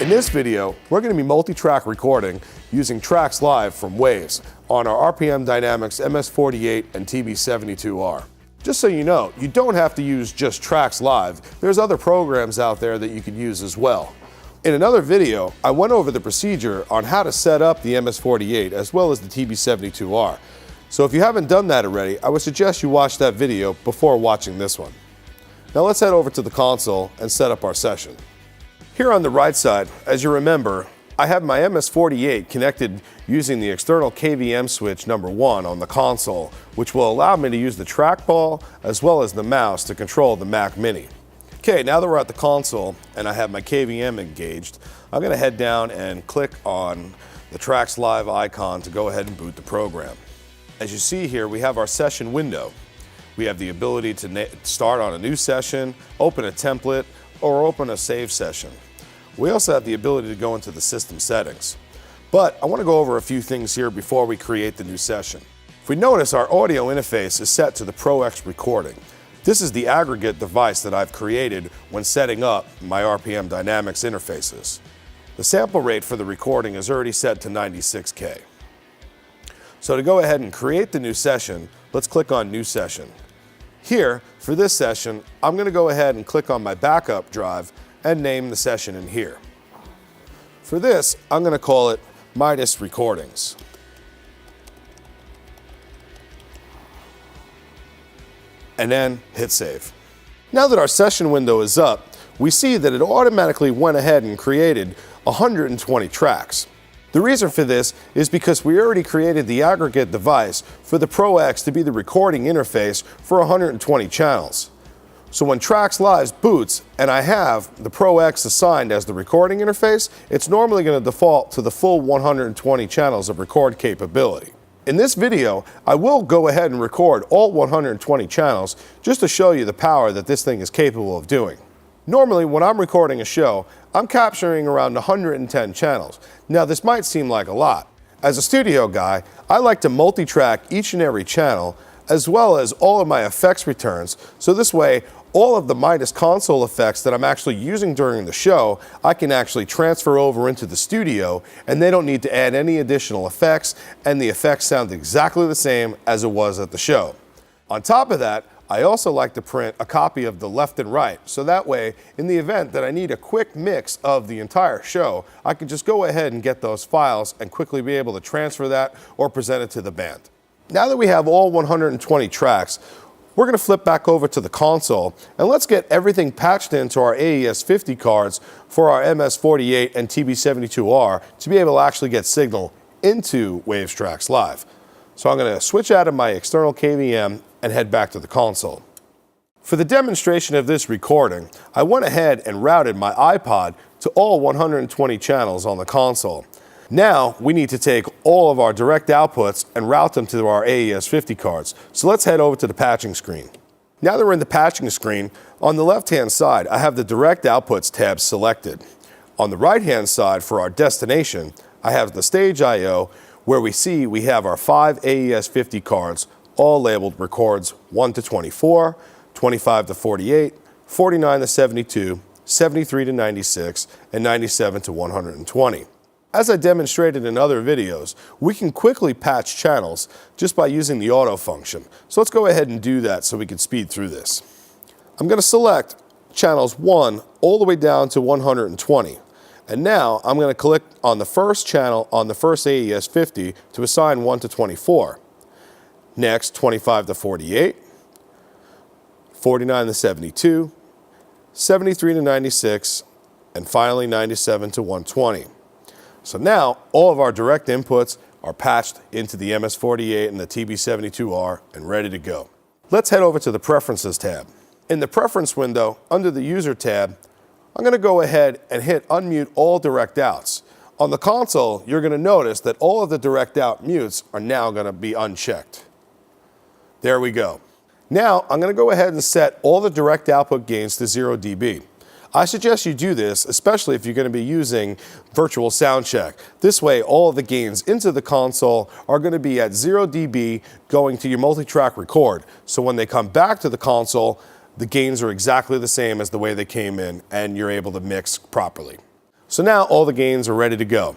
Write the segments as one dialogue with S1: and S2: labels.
S1: In this video, we're going to be multi-track recording using tracks live from Waves on our RPM Dynamics MS48 and TB72R. Just so you know, you don't have to use just tracks live. There's other programs out there that you could use as well. In another video, I went over the procedure on how to set up the MS48 as well as the TB72R. So if you haven't done that already, I would suggest you watch that video before watching this one. Now let's head over to the console and set up our session. Here on the right side, as you remember, I have my MS48 connected using the external KVM switch number 1 on the console, which will allow me to use the trackball as well as the mouse to control the Mac Mini. Okay, now that we're at the console and I have my KVM engaged, I'm going to head down and click on the Tracks Live icon to go ahead and boot the program. As you see here, we have our session window. We have the ability to start on a new session, open a template, or open a save session. We also have the ability to go into the system settings. But I want to go over a few things here before we create the new session. If we notice, our audio interface is set to the ProX recording. This is the aggregate device that I've created when setting up my RPM Dynamics interfaces. The sample rate for the recording is already set to 96K. So to go ahead and create the new session, let's click on New Session. Here, for this session, I'm going to go ahead and click on my backup drive and name the session in here. For this, I'm going to call it Midas Recordings. And then hit save. Now that our session window is up, we see that it automatically went ahead and created 120 tracks. The reason for this is because we already created the aggregate device for the ProX to be the recording interface for 120 channels. So when Tracks Live boots and I have the ProX assigned as the recording interface, it's normally going to default to the full 120 channels of record capability. In this video, I will go ahead and record all 120 channels just to show you the power that this thing is capable of doing. Normally, when I'm recording a show, I'm capturing around 110 channels. Now, this might seem like a lot. As a studio guy, I like to multi-track each and every channel as well as all of my effects returns, so this way, all of the Midas console effects that I'm actually using during the show, I can actually transfer over into the studio and they don't need to add any additional effects, and the effects sound exactly the same as it was at the show. On top of that, I also like to print a copy of the left and right, so that way, in the event that I need a quick mix of the entire show, I can just go ahead and get those files and quickly be able to transfer that or present it to the band. Now that we have all 120 tracks, we're going to flip back over to the console and let's get everything patched into our AES-50 cards for our MS48 and TB72R to be able to actually get signal into Waves Tracks Live. So I'm going to switch out of my external KVM and head back to the console. For the demonstration of this recording, I went ahead and routed my iPod to all 120 channels on the console. Now we need to take all of our direct outputs and route them to our AES-50 cards. So let's head over to the patching screen. Now that we're in the patching screen, on the left-hand side, I have the direct outputs tab selected. On the right-hand side for our destination, I have the stage I/O, where we have our 5 AES-50 cards, all labeled records 1 to 24, 25 to 48, 49 to 72, 73 to 96, and 97 to 120. As I demonstrated in other videos, we can quickly patch channels just by using the auto function. So let's go ahead and do that so we can speed through this. I'm going to select channels 1 all the way down to 120. And now I'm going to click on the first channel on the first AES-50 to assign 1 to 24. Next, 25 to 48, 49 to 72, 73 to 96, and finally 97 to 120. So now all of our direct inputs are patched into the MS48 and the TB72R and ready to go. Let's head over to the Preferences tab. In the Preference window, under the User tab, I'm going to go ahead and hit Unmute All Direct Outs. On the console, you're going to notice that all of the direct out mutes are now going to be unchecked. There we go. Now I'm going to go ahead and set all the direct output gains to 0 dB. I suggest you do this, especially if you're going to be using virtual sound check. This way, all of the gains into the console are going to be at 0 dB going to your multi-track record. So when they come back to the console, the gains are exactly the same as the way they came in, and you're able to mix properly. So now all the gains are ready to go.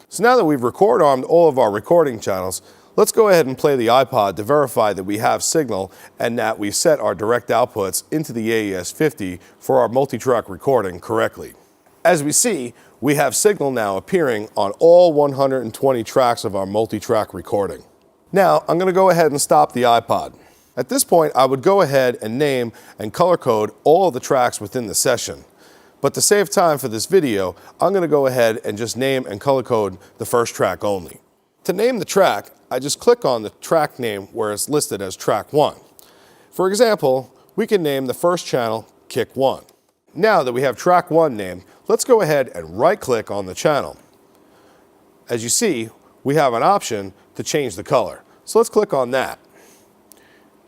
S1: So now that we've record armed all of our recording channels, let's go ahead and play the iPod to verify that we have signal and that we've set our direct outputs into the AES-50 for our multi-track recording correctly. As we see, we have signal now appearing on all 120 tracks of our multi-track recording. Now, I'm going to go ahead and stop the iPod. At this point, I would go ahead and name and color code all of the tracks within the session. But to save time for this video, I'm going to go ahead and just name and color code the first track only. To name the track, I just click on the track name where it's listed as track 1. For example, we can name the first channel Kick 1. Now that we have track 1 named, let's go ahead and right-click on the channel. As you see, we have an option to change the color. So let's click on that.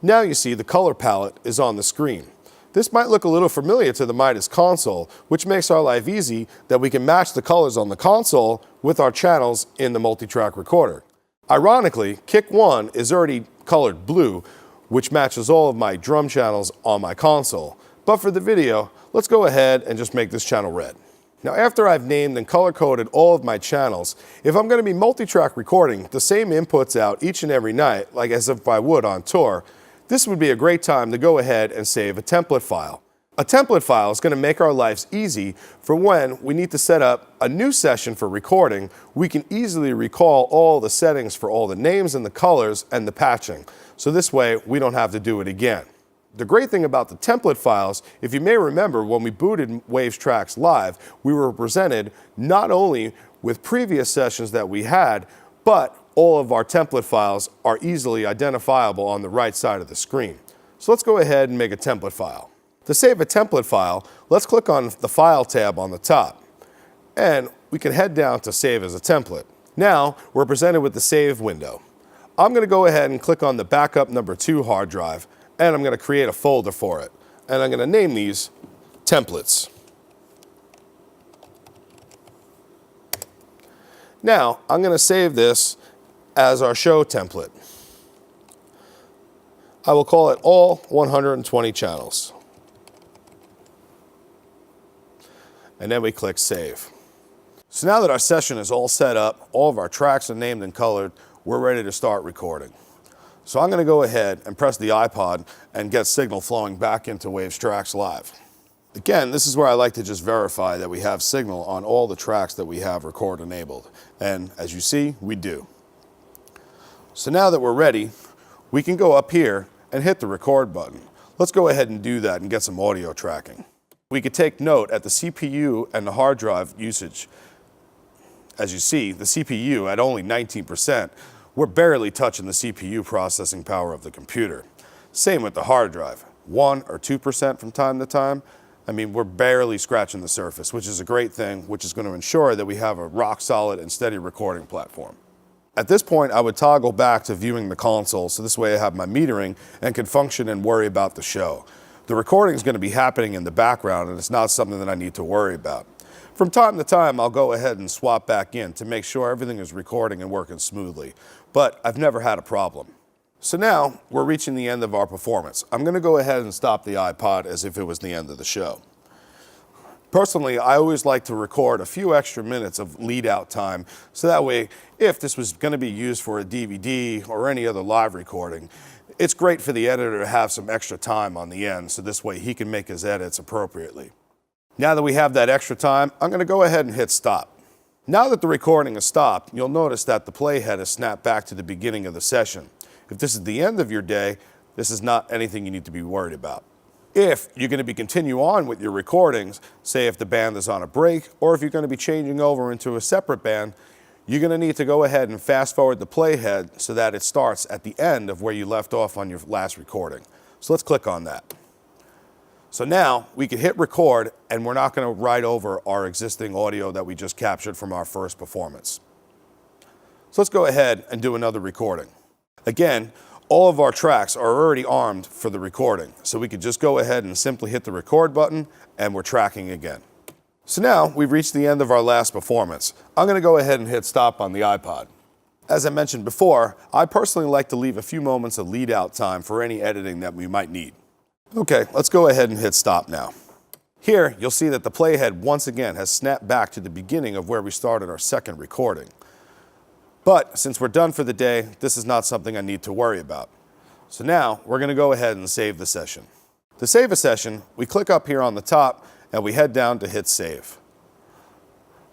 S1: Now you see the color palette is on the screen. This might look a little familiar to the Midas console, which makes our life easy that we can match the colors on the console with our channels in the multi-track recorder. Ironically, Kick 1 is already colored blue, which matches all of my drum channels on my console. But for the video, let's go ahead and just make this channel red. Now, after I've named and color-coded all of my channels, if I'm going to be multi-track recording the same inputs out each and every night, like as if I would on tour, this would be a great time to go ahead and save a template file. A template file is going to make our lives easy for when we need to set up a new session for recording. We can easily recall all the settings for all the names and the colors and the patching. So this way we don't have to do it again. The great thing about the template files, if you may remember when we booted Waves Tracks live, we were presented not only with previous sessions that we had, but all of our template files are easily identifiable on the right side of the screen. So let's go ahead and make a template file. To save a template file, let's click on the File tab on the top. And we can head down to Save as a Template. Now we're presented with the Save window. I'm going to go ahead and click on the backup number 2 hard drive, and I'm going to create a folder for it. And I'm going to name these Templates. Now I'm going to save this as our show template. I will call it all 120 channels. And then we click Save. So now that our session is all set up, all of our tracks are named and colored, we're ready to start recording. So I'm going to go ahead and press the iPod and get signal flowing back into Waves Tracks Live. Again, this is where I like to just verify that we have signal on all the tracks that we have record enabled. And as you see, we do. So now that we're ready, we can go up here and hit the record button. Let's go ahead and do that and get some audio tracking. We could take note at the CPU and the hard drive usage. As you see, the CPU at only 19%, we're barely touching the CPU processing power of the computer. Same with the hard drive, 1 or 2% from time to time. I mean, we're barely scratching the surface, which is a great thing, which is going to ensure that we have a rock solid and steady recording platform. At this point, I would toggle back to viewing the console, so this way I have my metering and can function and worry about the show. The recording is going to be happening in the background, and it's not something that I need to worry about. From time to time, I'll go ahead and swap back in to make sure everything is recording and working smoothly, but I've never had a problem. So now, we're reaching the end of our performance. I'm going to go ahead and stop the iPod as if it was the end of the show. Personally, I always like to record a few extra minutes of lead-out time, so that way, if this was going to be used for a DVD or any other live recording, it's great for the editor to have some extra time on the end, so this way he can make his edits appropriately. Now that we have that extra time, I'm going to go ahead and hit stop. Now that the recording is stopped, you'll notice that the playhead is snapped back to the beginning of the session. If this is the end of your day, this is not anything you need to be worried about. If you're going to continue on with your recordings, say if the band is on a break, or if you're going to be changing over into a separate band, you're going to need to go ahead and fast forward the playhead so that it starts at the end of where you left off on your last recording. So let's click on that. So now we can hit record, and we're not going to write over our existing audio that we just captured from our first performance. So let's go ahead and do another recording. Again, all of our tracks are already armed for the recording, so we could just go ahead and simply hit the record button, and we're tracking again. So now we've reached the end of our last performance. I'm going to go ahead and hit stop on the iPod. As I mentioned before, I personally like to leave a few moments of lead out time for any editing that we might need. Okay, let's go ahead and hit stop now. Here, you'll see that the playhead once again has snapped back to the beginning of where we started our second recording. But since we're done for the day, this is not something I need to worry about. So now we're going to go ahead and save the session. To save a session, we click up here on the top and we head down to hit save.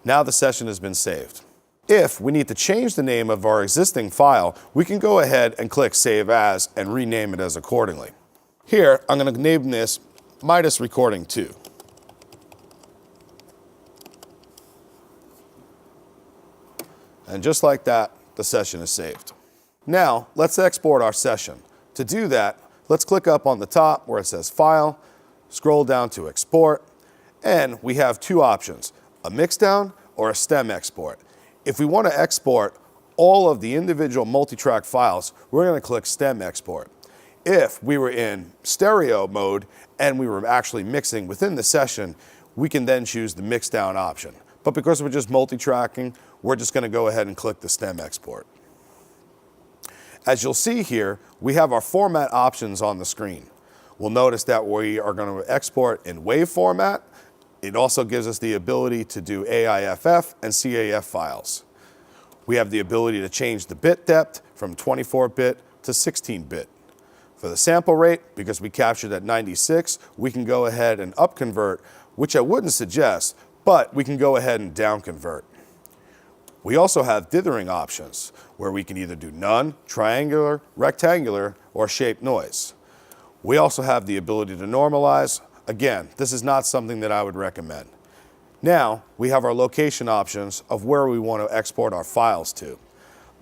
S1: Now the session has been saved. If we need to change the name of our existing file, we can go ahead and click Save As and rename it as accordingly. Here, I'm going to name this Midas Recording 2. And just like that, the session is saved. Now, let's export our session. To do that, let's click up on the top where it says File, scroll down to Export, and we have two options, a mixdown or a stem export. If we want to export all of the individual multi-track files, we're going to click stem export. If we were in stereo mode and we were actually mixing within the session, we can then choose the mixdown option. But because we're just multi-tracking, we're just going to go ahead and click the stem export. As you'll see here, we have our format options on the screen. We'll notice that we are going to export in WAV format. It also gives us the ability to do AIFF and CAF files. We have the ability to change the bit depth from 24-bit to 16-bit. For the sample rate, because we captured at 96, we can go ahead and up convert, which I wouldn't suggest, but we can go ahead and down convert. We also have dithering options, where we can either do none, triangular, rectangular, or shape noise. We also have the ability to normalize. Again, this is not something that I would recommend. Now, we have our location options of where we want to export our files to.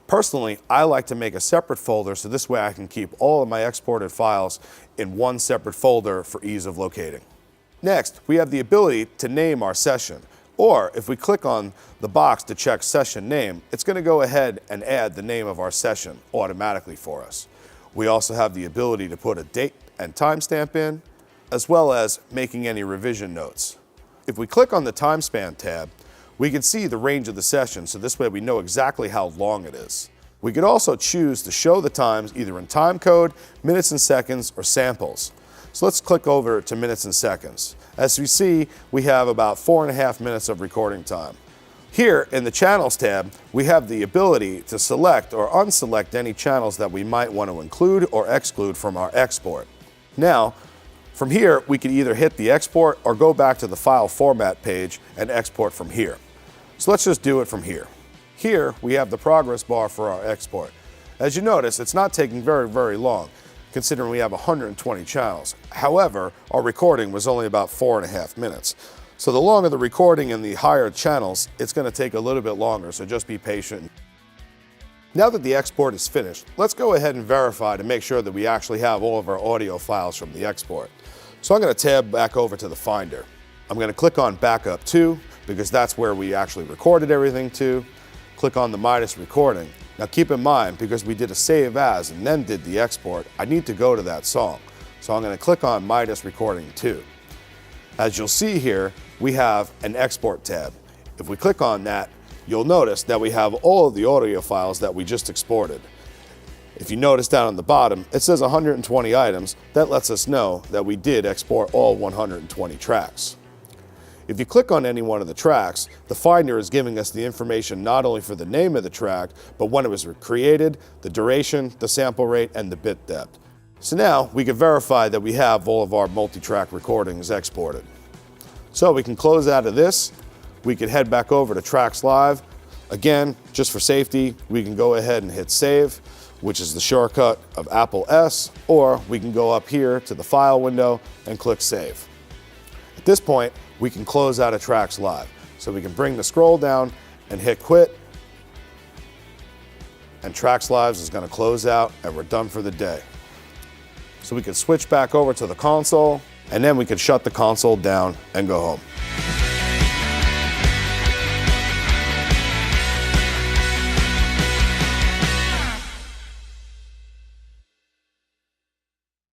S1: Personally, I like to make a separate folder so this way I can keep all of my exported files in one separate folder for ease of locating. Next, we have the ability to name our session. Or if we click on the box to check session name, it's going to go ahead and add the name of our session automatically for us. We also have the ability to put a date and timestamp in, as well as making any revision notes. If we click on the timespan tab, we can see the range of the session, so this way we know exactly how long it is. We could also choose to show the times either in time code, minutes and seconds, or samples. So let's click over to minutes and seconds. As we see, we have about 4.5 minutes of recording time. Here in the Channels tab, we have the ability to select or unselect any channels that we might want to include or exclude from our export. Now, from here, we can either hit the export or go back to the file format page and export from here. So let's just do it from here. Here, we have the progress bar for our export. As you notice, it's not taking very long, considering we have 120 channels. However, our recording was only about 4.5 minutes. So the longer the recording and the higher channels, it's going to take a little bit longer, so just be patient. Now that the export is finished, let's go ahead and verify to make sure that we actually have all of our audio files from the export. So I'm going to tab back over to the Finder. I'm going to click on Backup To, because that's where we actually recorded everything to. Click on the Midas recording. Now keep in mind, because we did a Save As and then did the export, I need to go to that song. So I'm going to click on Midas Recording 2. As you'll see here, we have an Export tab. If we click on that, you'll notice that we have all of the audio files that we just exported. If you notice down on the bottom, it says 120 items. That lets us know that we did export all 120 tracks. If you click on any one of the tracks, the Finder is giving us the information not only for the name of the track, but when it was created, the duration, the sample rate, and the bit depth. So now we can verify that we have all of our multi-track recordings exported. So we can close out of this. We can head back over to Tracks Live. Again, just for safety, we can go ahead and hit Save, which is the shortcut of Apple S, or we can go up here to the File window and click Save. At this point, we can close out of Tracks Live. So we can bring the scroll down and hit Quit, and Tracks Live is going to close out, and we're done for the day. So we can switch back over to the console, and then we can shut the console down and go home.